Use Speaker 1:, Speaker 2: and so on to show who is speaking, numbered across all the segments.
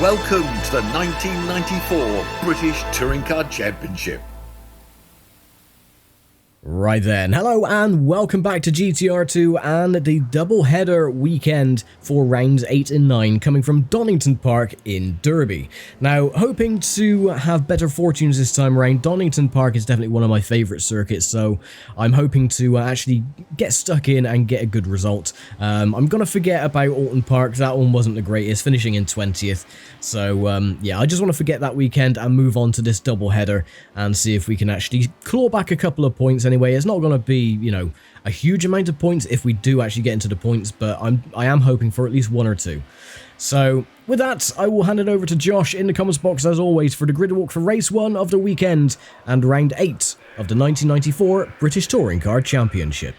Speaker 1: Welcome to the 1994 British Touring Car Championship.
Speaker 2: Right then, hello and welcome back to GTR2 and the double-header weekend for rounds 8 and 9 coming from Donington Park in Derby. Now, hoping to have better fortunes this time around. Donington Park is definitely one of my favourite circuits, so I'm hoping to actually get stuck in and get a good result. I'm going to forget about Alton Park, that one wasn't the greatest, finishing in 20th. So, yeah, I just want to forget that weekend and move on to this double-header and see if we can actually claw back a couple of points. Anyway, it's not going to be, you know, a huge amount of points if we do actually get into the points, but I am hoping for at least one or two. So, with that, I will hand it over to Josh in the comments box as always for the grid walk for race 1 of the weekend and round 8 of the 1994 British Touring Car Championship.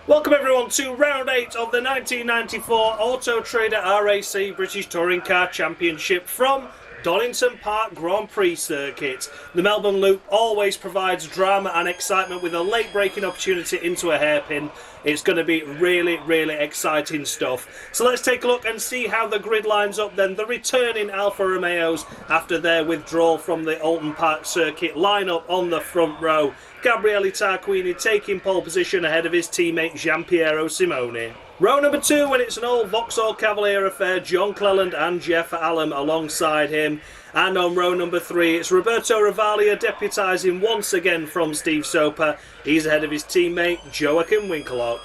Speaker 3: Welcome everyone to round 8 of the 1994 Auto Trader RAC British Touring Car Championship from Donington Park Grand Prix circuit. The Melbourne Loop always provides drama and excitement with a late braking opportunity into a hairpin. It's going to be really, really exciting stuff. So let's take a look and see how the grid lines up then. The returning Alfa Romeos after their withdrawal from the Alton Park circuit line up on the front row. Gabriele Tarquini taking pole position ahead of his teammate Giampiero Simoni. Row number 2, when it's an old Vauxhall Cavalier affair, John Cleland and Jeff Allen alongside him. And on row number 3, it's Roberto Ravaglia deputising once again from Steve Soper. He's ahead of his teammate Joachim Winkelhock.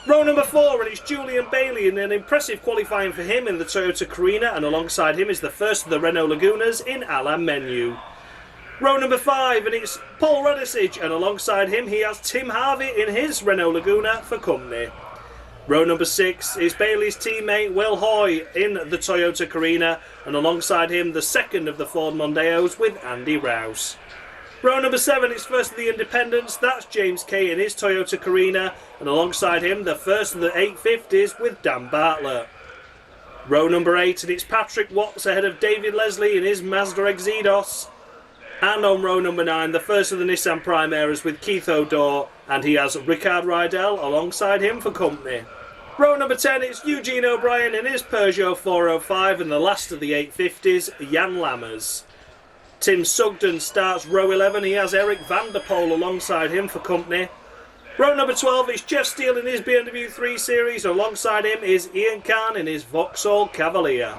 Speaker 3: Row number 4, and it's Julian Bailey in an impressive qualifying for him in the Toyota Carina, and alongside him is the first of the Renault Lagunas in Alain Menu. Row number 5, and it's Paul Radisich, and alongside him he has Tim Harvey in his Renault Laguna for company. Row number 6 is Bailey's teammate Will Hoy in the Toyota Carina, and alongside him the second of the Ford Mondeos with Andy Rouse. Row number 7 is first of the Independents, that's James Kay in his Toyota Carina, and alongside him the first of the 850s with Dan Bartlett. Row number 8, and it's Patrick Watts ahead of David Leslie in his Mazda Exedos. And on row number 9, the first of the Nissan Primeras with Keith O'Dore, and he has Ricard Rydell alongside him for company. Row number 10, it's Eugene O'Brien in his Peugeot 405, and the last of the 850s, Jan Lammers. Tim Sugden starts row 11, he has Eric van der Poel alongside him for company. Row number 12, it's Jeff Steele in his BMW 3 Series, alongside him is Ian Khan in his Vauxhall Cavalier.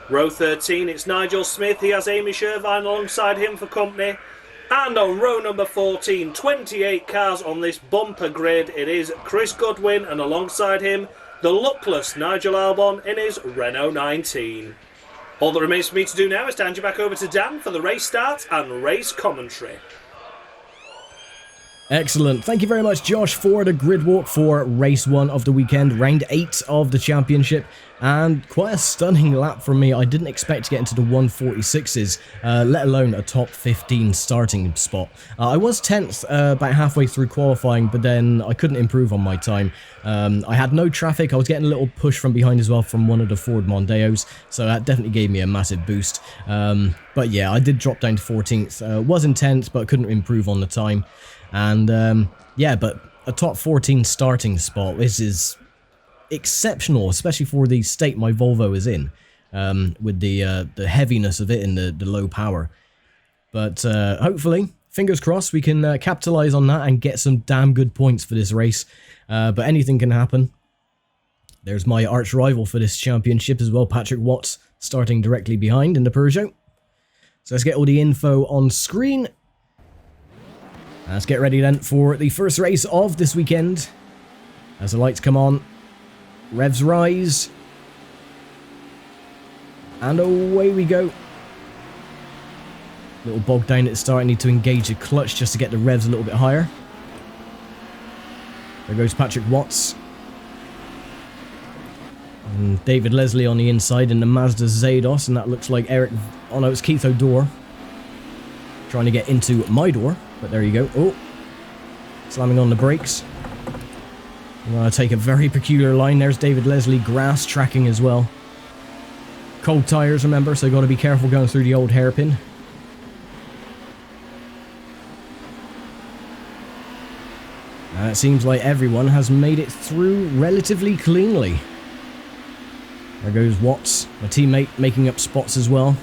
Speaker 3: Row 13, it's Nigel Smith, he has Amy Shervine alongside him for company. And on row number 14, 28 cars on this bumper grid, it is Chris Goodwin, and alongside him, the luckless Nigel Albon in his Renault 19. All that remains for me to do now is to hand you back over to Dan for the race start and race commentary.
Speaker 2: Excellent. Thank you very much, Josh, for the grid walk for race 1 of the weekend, round 8 of the championship, and quite a stunning lap from me. I didn't expect to get into the 146s, let alone a top 15 starting spot. I was 10th about halfway through qualifying, but then I couldn't improve on my time. I had no traffic. I was getting a little push from behind as well from one of the Ford Mondeos, so that definitely gave me a massive boost. But yeah, I did drop down to 14th. Was in 10th, but couldn't improve on the time. And yeah, but a top 14 starting spot, this is exceptional, especially for the state my Volvo is in, with the heaviness of it and the low power. But hopefully, fingers crossed, we can capitalize on that and get some damn good points for this race. But anything can happen. There's my arch rival for this championship as well, Patrick Watts, starting directly behind in the Peugeot. So let's get all the info on screen. Let's get ready then for the first race of this weekend. As the lights come on, revs rise, and away we go. Little bog down at the start, I need to engage the clutch just to get the revs a little bit higher. There goes Patrick Watts. And David Leslie on the inside in the Mazda Zados, and that looks like Eric... Oh no, it's Keith O'Dore. Trying to get into my door. But there you go. Oh, slamming on the brakes. I'm going to take a very peculiar line. There's David Leslie, grass tracking as well. Cold tyres, remember, so got to be careful going through the old hairpin. It seems like everyone has made it through relatively cleanly. There goes Watts, my teammate, making up spots as well.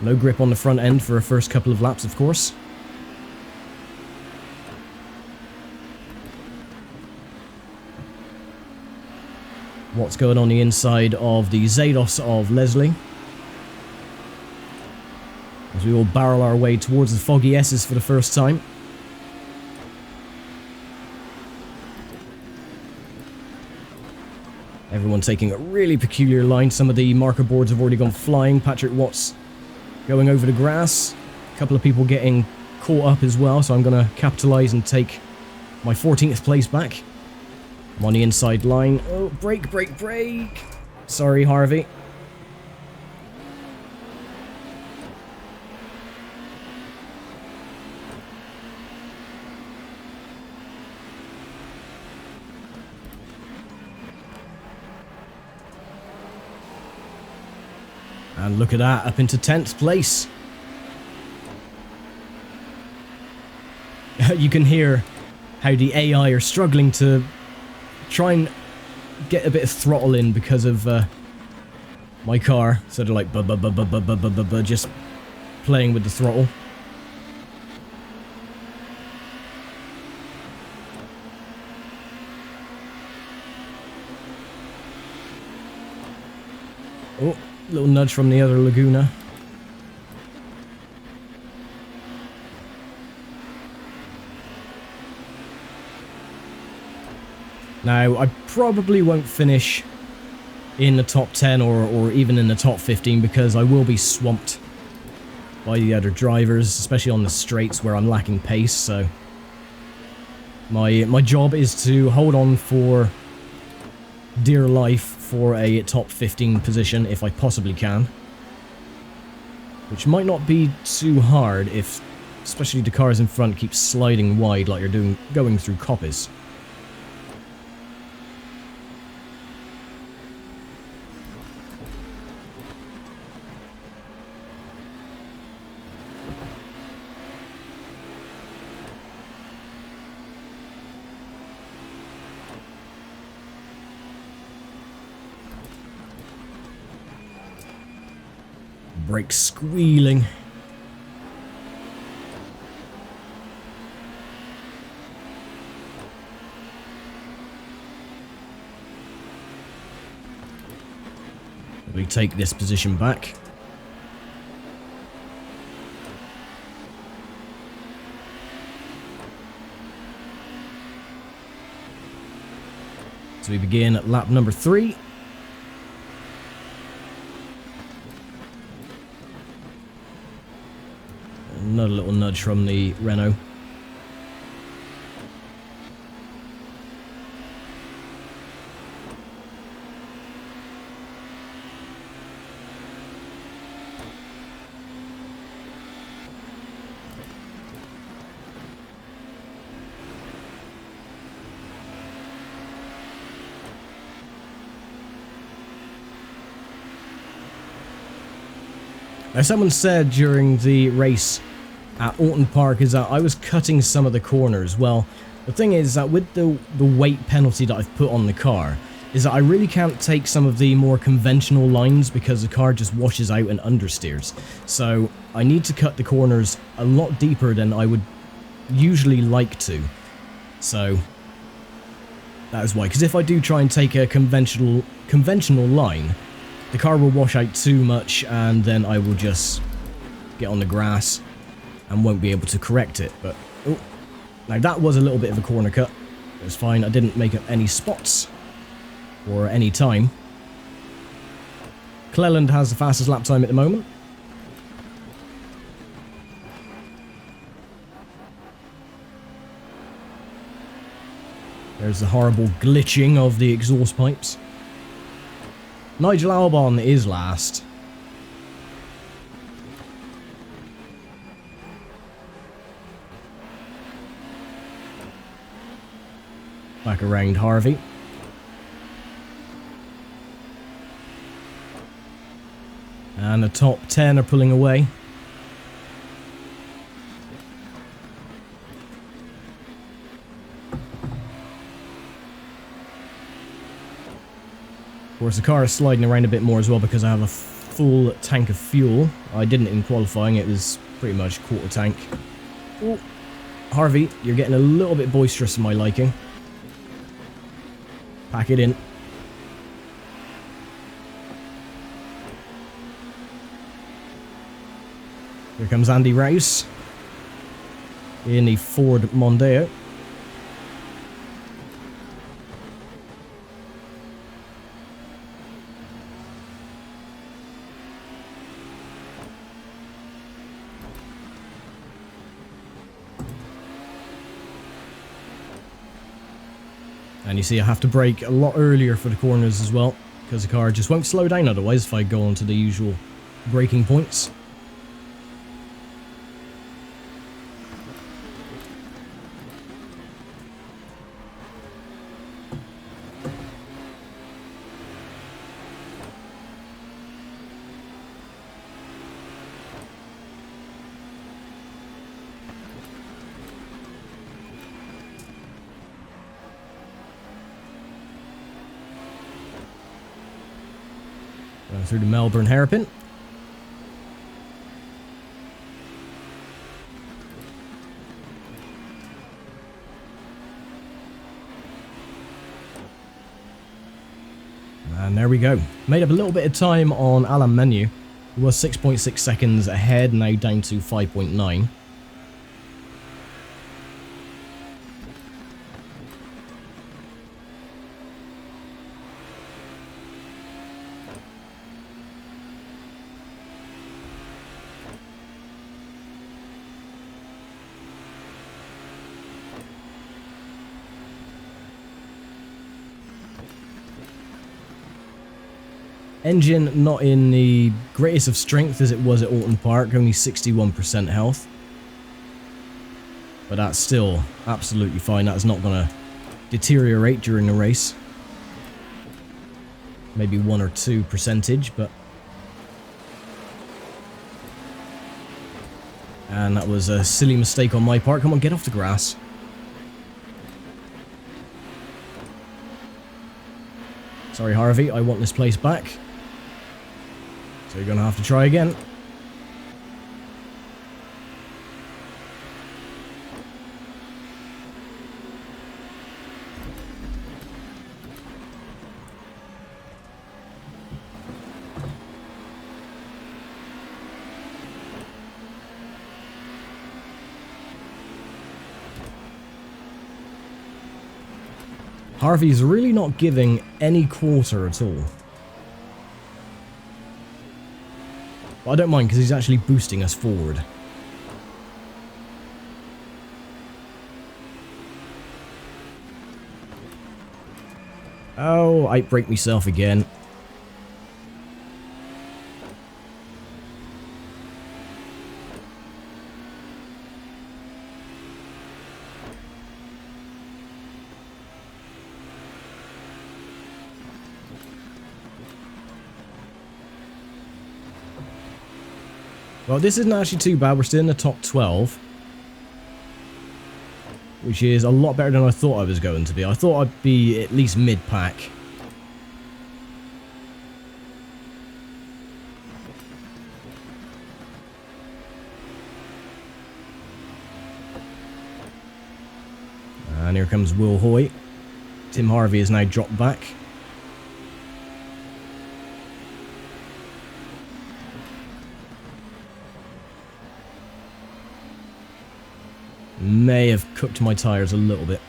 Speaker 2: No grip on the front end for a first couple of laps, of course. What's going on the inside of the Zados of Leslie? As we all barrel our way towards the Foggy S's for the first time. Everyone taking a really peculiar line. Some of the marker boards have already gone flying. Patrick Watts going over the grass. A couple of people getting caught up as well, so I'm going to capitalise and take my 14th place back. I'm on the inside line. Oh, brake, brake, brake. Sorry, Harvey. And look at that, up into 10th place. You can hear how the AI are struggling to try and get a bit of throttle in because of my car. So they're like just playing with the throttle. Oh, little nudge from the other Laguna. Now, I probably won't finish in the top 10 or even in the top 15 because I will be swamped by the other drivers, especially on the straights where I'm lacking pace, so my job is to hold on for dear life for a top 15 position if I possibly can. Which might not be too hard if especially the cars in front keep sliding wide like you're going through coppice. Brake squealing. We take this position back. So we begin at lap number 3. Another little nudge from the Renault. Now, someone said during the race at Donington Park is that I was cutting some of the corners. Well, the thing is that with the weight penalty that I've put on the car, is that I really can't take some of the more conventional lines because the car just washes out and understeers. So I need to cut the corners a lot deeper than I would usually like to. So that is why. Because if I do try and take a conventional line, the car will wash out too much and then I will just get on the grass and won't be able to correct it. But oh, now that was a little bit of a corner cut. It was fine. I didn't make up any spots or any time. Cleland has the fastest lap time at the moment. There's the horrible glitching of the exhaust pipes. Nigel Albon is last. Back around Harvey. And the top 10 are pulling away. Of course, the car is sliding around a bit more as well because I have a full tank of fuel. I didn't in qualifying, it was pretty much quarter tank. Ooh. Harvey, you're getting a little bit boisterous in my liking. Pack it in. Here comes Andy Rouse in the Ford Mondeo. And you see I have to brake a lot earlier for the corners as well, because the car just won't slow down otherwise if I go onto the usual braking points. Through the Melbourne hairpin. And there we go. Made up a little bit of time on Alan Menu. It was 6.6 seconds ahead, now down to 5.9. Engine not in the greatest of strength as it was at Alton Park, only 61% health. But that's still absolutely fine, that's not going to deteriorate during the race. Maybe 1 or 2%, but... And that was a silly mistake on my part. Come on, get off the grass. Sorry, Harvey, I want this place back. So you're going to have to try again. Harvey's really not giving any quarter at all. But I don't mind because he's actually boosting us forward. Oh, I brake myself again. Well, this isn't actually too bad. We're still in the top 12. Which is a lot better than I thought I was going to be. I thought I'd be at least mid-pack. And here comes Will Hoy. Tim Harvey has now dropped back. May have cooked my tyres a little bit.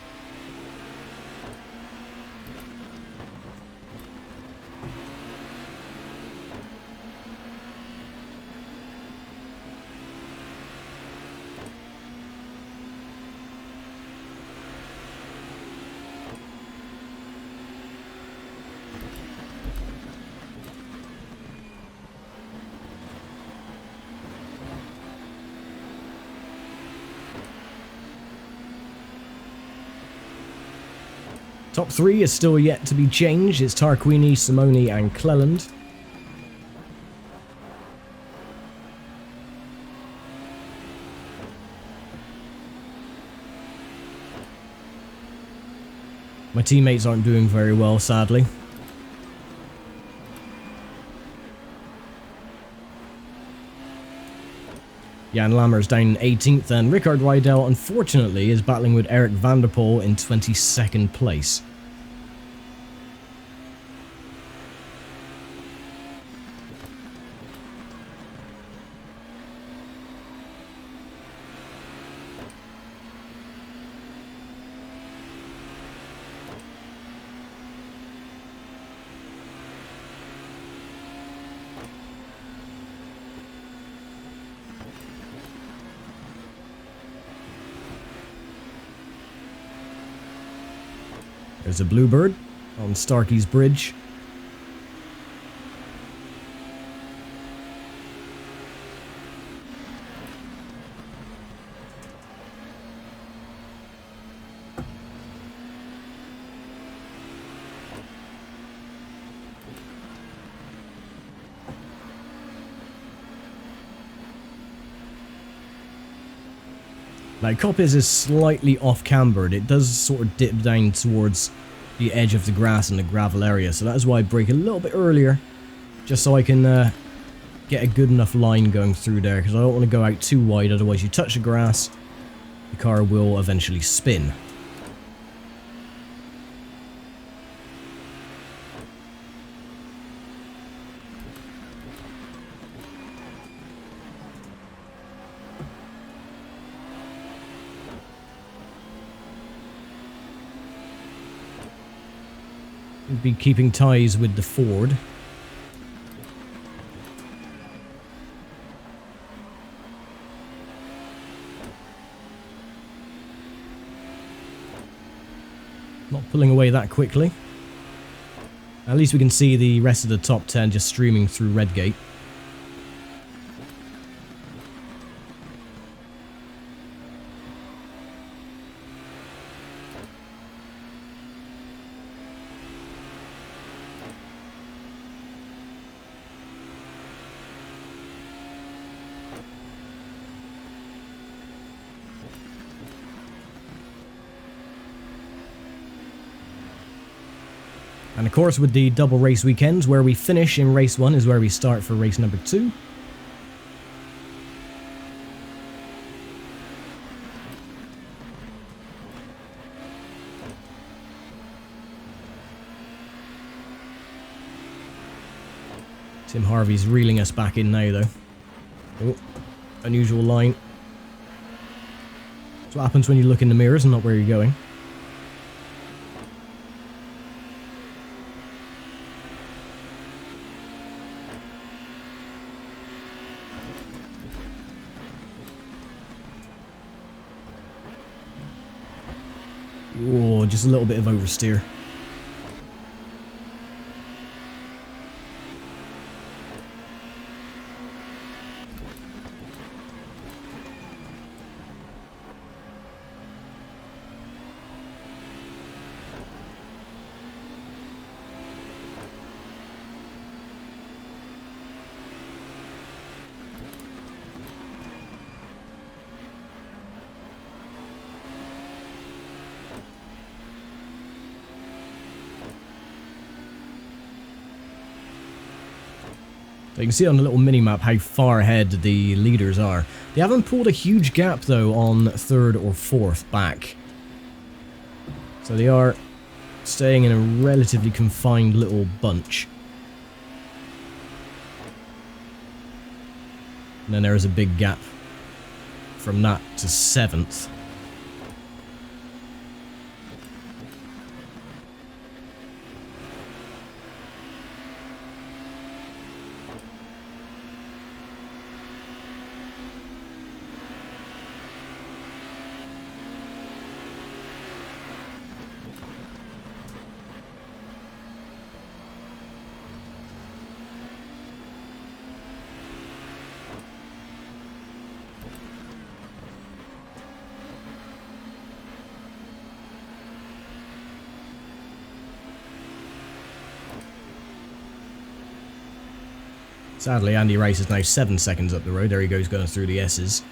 Speaker 2: Top 3 is still yet to be changed. It's Tarquini, Simoni and Cleland. My teammates aren't doing very well, sadly. Jan Lammers down in 18th, and Rickard Rydell, unfortunately, is battling with Eric van der Poel in 22nd place. There's a Bluebird on Starkey's Bridge. Now, Coppice is slightly off-cambered. It does sort of dip down towards the edge of the grass and the gravel area, so that is why I brake a little bit earlier, just so I can get a good enough line going through there, because I don't want to go out too wide, otherwise you touch the grass, the car will eventually spin. Be keeping ties with the Ford. Not pulling away that quickly. At least we can see the rest of the top 10 just streaming through Redgate. And of course, with the double race weekends, where we finish in race 1 is where we start for race number 2. Tim Harvey's reeling us back in now, though. Oh, unusual line. That's what happens when you look in the mirrors and not where you're going. Oh, just a little bit of oversteer. So you can see on the little mini-map how far ahead the leaders are. They haven't pulled a huge gap, though, on 3rd or 4th back. So they are staying in a relatively confined little bunch. And then there is a big gap from that to 7th. Sadly, Andy Rice is now 7 seconds up the road. There he goes, going through the S's.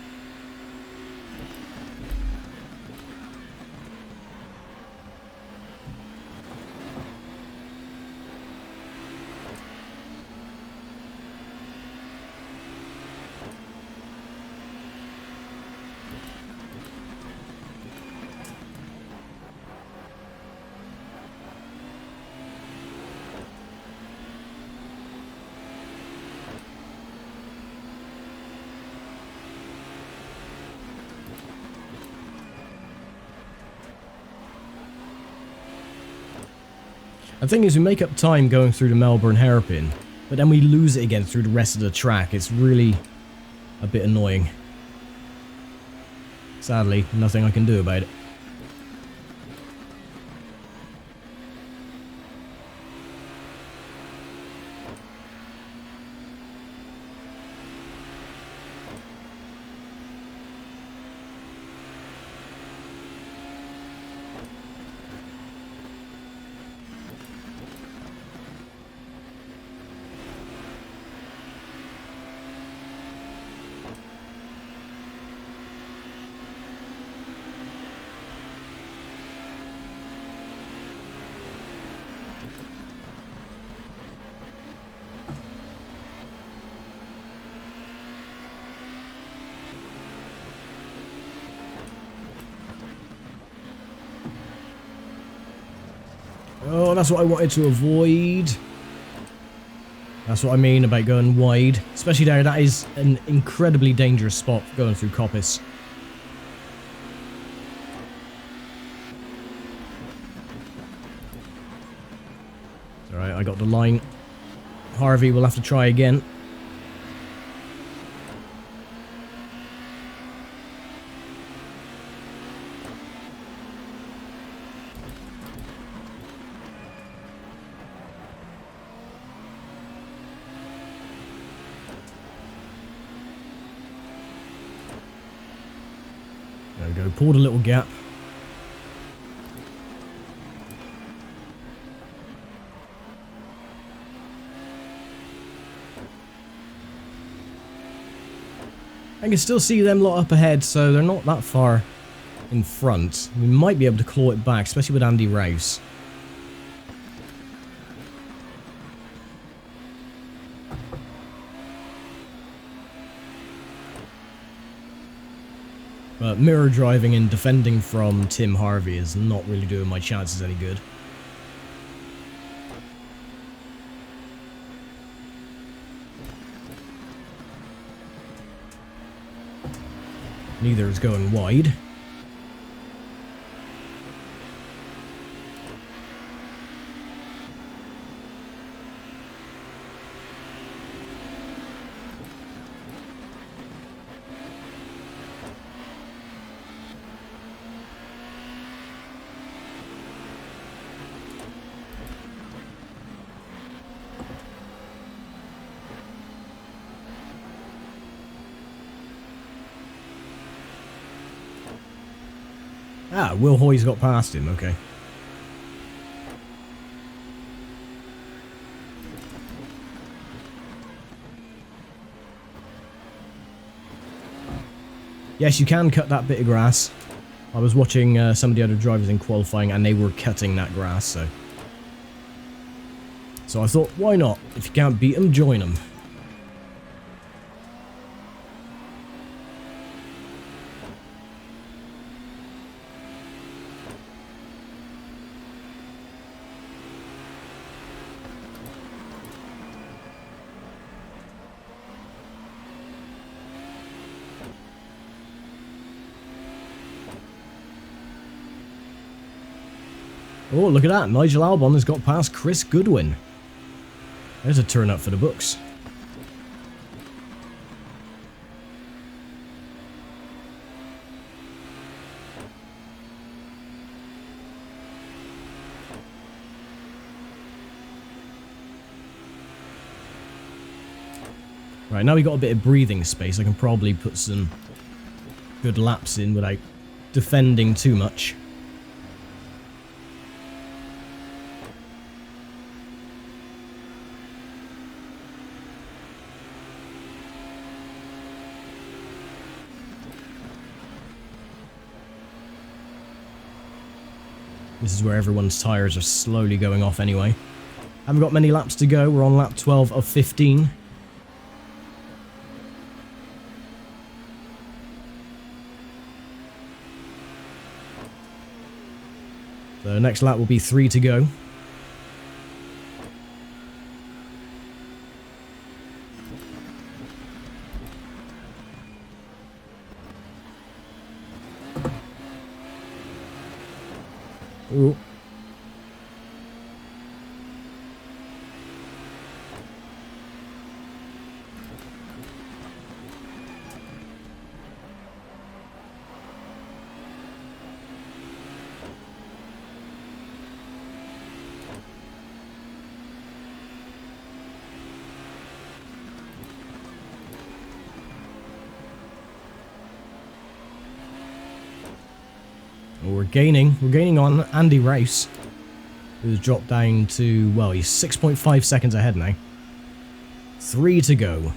Speaker 2: The thing is, we make up time going through the Melbourne hairpin, but then we lose it again through the rest of the track. It's really a bit annoying. Sadly, nothing I can do about it. Oh, that's what I wanted to avoid. That's what I mean about going wide. Especially there, that is an incredibly dangerous spot for going through Coppice. Alright, I got the line. Harvey will have to try again. There we go, pulled a little gap. I can still see them lot up ahead, so they're not that far in front. We might be able to claw it back, especially with Andy Rouse. But mirror driving and defending from Tim Harvey is not really doing my chances any good. Neither is going wide. Ah, Will Hoy's got past him, okay. Yes, you can cut that bit of grass. I was watching some of the other drivers in qualifying and they were cutting that grass, so... So I thought, why not? If you can't beat them, join them. Oh, look at that. Nigel Albon has got past Chris Goodwin. There's a turn up for the books. Right, now we got a bit of breathing space. I can probably put some good laps in without defending too much. This is where everyone's tyres are slowly going off anyway. Haven't got many laps to go. We're on lap 12 of 15. The next lap will be 3 to go. Ooh. We're gaining on Andy Rice, who's dropped down to, well, he's 6.5 seconds ahead now. 3 to go.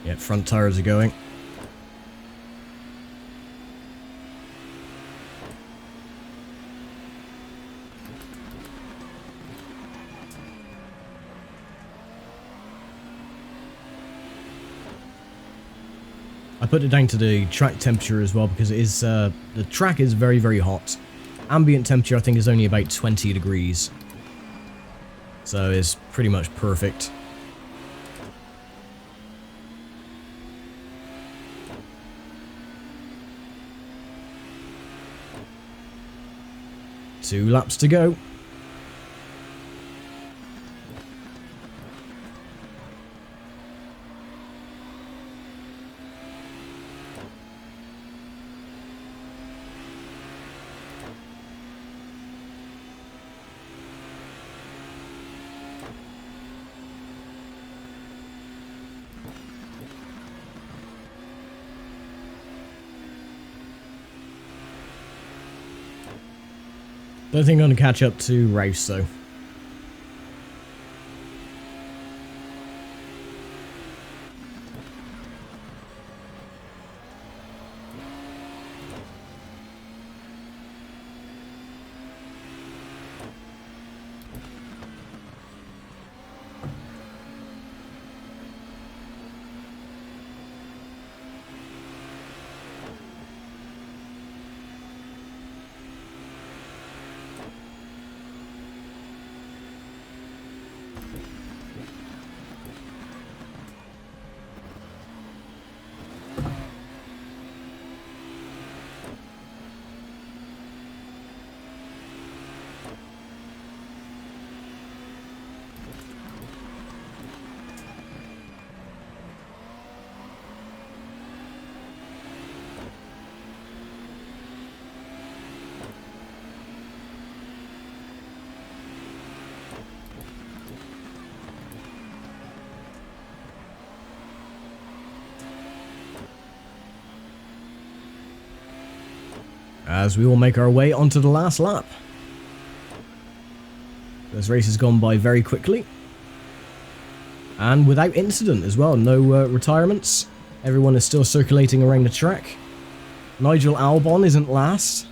Speaker 2: Yeah, front tires are going. I put it down to the track temperature as well because it is the track is very, very hot. Ambient temperature I think is only about 20 degrees. So it's pretty much perfect. Two laps to go. Don't think I'm going to catch up to Rouse though. As we all make our way onto the last lap. This race has gone by very quickly. And without incident as well. No retirements. Everyone is still circulating around the track. Nigel Albon isn't last.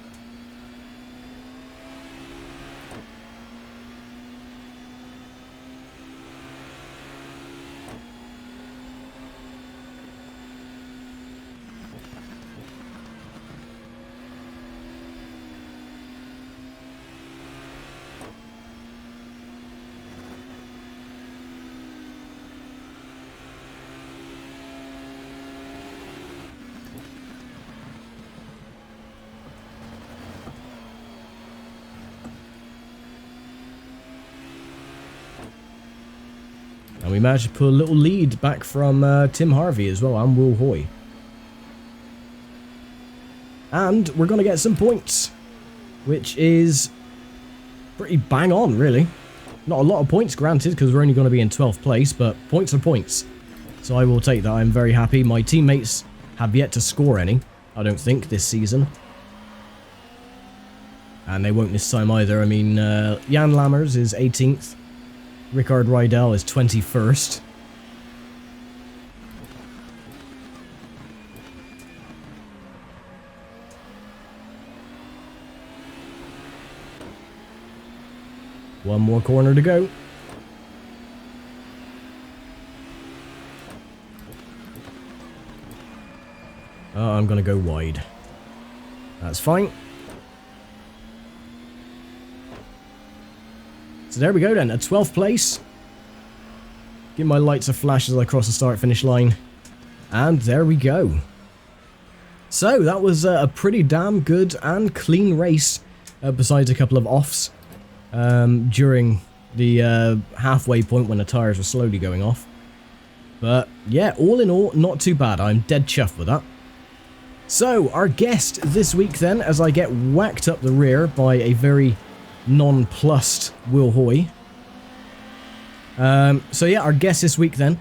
Speaker 2: And we managed to put a little lead back from Tim Harvey as well, and Will Hoy. And we're going to get some points, which is pretty bang on, really. Not a lot of points, granted, because we're only going to be in 12th place, but points are points. So I will take that. I'm very happy. My teammates have yet to score any, I don't think, this season. And they won't this time either. I mean, Jan Lammers is 18th. Rickard Rydell is 21st. One more corner to go. Oh, I'm going to go wide. That's fine. So there we go then, at 12th place. Give my lights a flash as I cross the start-finish line. And there we go. So that was a pretty damn good and clean race, besides a couple of offs during the halfway point when the tyres were slowly going off. But yeah, all in all, not too bad. I'm dead chuffed with that. So, our guest this week then, as I get whacked up the rear by a very nonplussed Will Hoy. So yeah, our guest this week then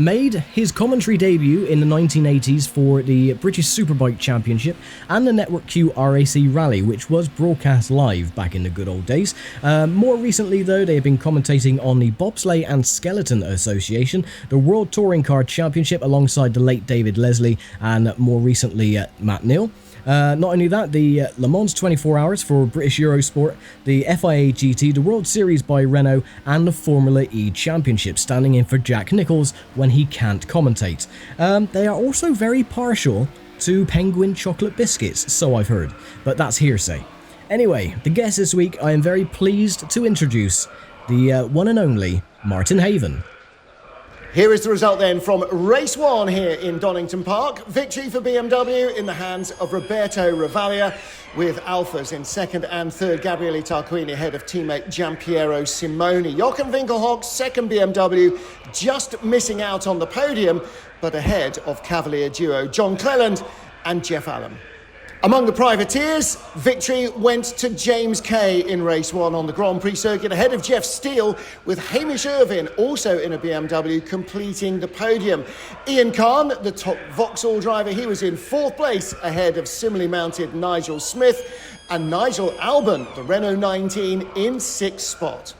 Speaker 2: made his commentary debut in the 1980s for the British Superbike Championship and the Network Q RAC Rally, which was broadcast live back in the good old days. More recently though, they have been commentating on the Bobsleigh and Skeleton Association, the World Touring Car Championship alongside the late David Leslie, and more recently Matt Neal. Not only that, the Le Mans 24 Hours for British Eurosport, the FIA GT, the World Series by Renault, and the Formula E Championship, standing in for Jack Nicholls when he can't commentate. They are also very partial to Penguin chocolate biscuits, so I've heard, but that's hearsay. Anyway, the guest this week, I am very pleased to introduce the one and only Martin Haven.
Speaker 4: Here is the result then from race 1 here in Donington Park. Victory for BMW in the hands of Roberto Ravaglia, with Alphas in second and third. Gabriele Tarquini ahead of teammate Giampiero Simoni. Jochen Winkelhock's second BMW, just missing out on the podium, but ahead of Cavalier duo John Cleland and Jeff Allen. Among the privateers, victory went to James Kay in race 1 on the Grand Prix circuit, ahead of Jeff Steele, with Hamish Irvine, also in a BMW, completing the podium. Ian Khan, the top Vauxhall driver, he was in 4th place, ahead of similarly mounted Nigel Smith, and Nigel Albon, the Renault 19, in 6th spot.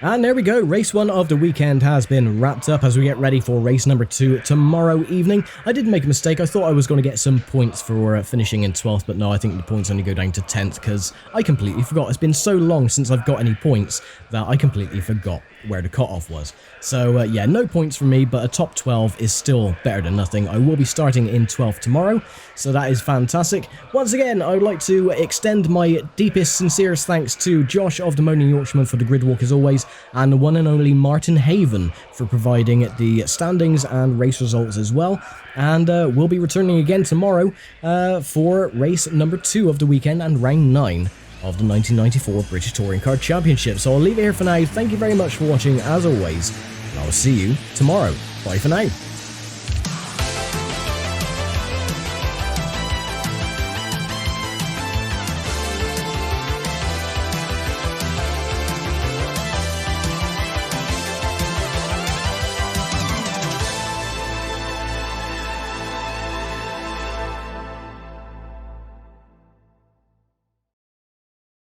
Speaker 2: And there we go, race 1 of the weekend has been wrapped up as we get ready for race number 2 tomorrow evening. I did make a mistake, I thought I was going to get some points for finishing in 12th, but no, I think the points only go down to 10th because I completely forgot. It's been so long since I've got any points that I completely forgot where the cutoff was. So yeah, no points from me, but a top 12 is still better than nothing. I will be starting in 12th tomorrow, so that is fantastic. Once again, I would like to extend my deepest, sincerest thanks to Josh of the Moaning Yorkshireman for the grid walk as always, and the one and only Martin Haven for providing the standings and race results as well. And we'll be returning again tomorrow for race number 2 of the weekend and round 9 of the 1994 British Touring Car Championship. So I'll leave it here for now. Thank you very much for watching as always, and I'll see you tomorrow. Bye for now.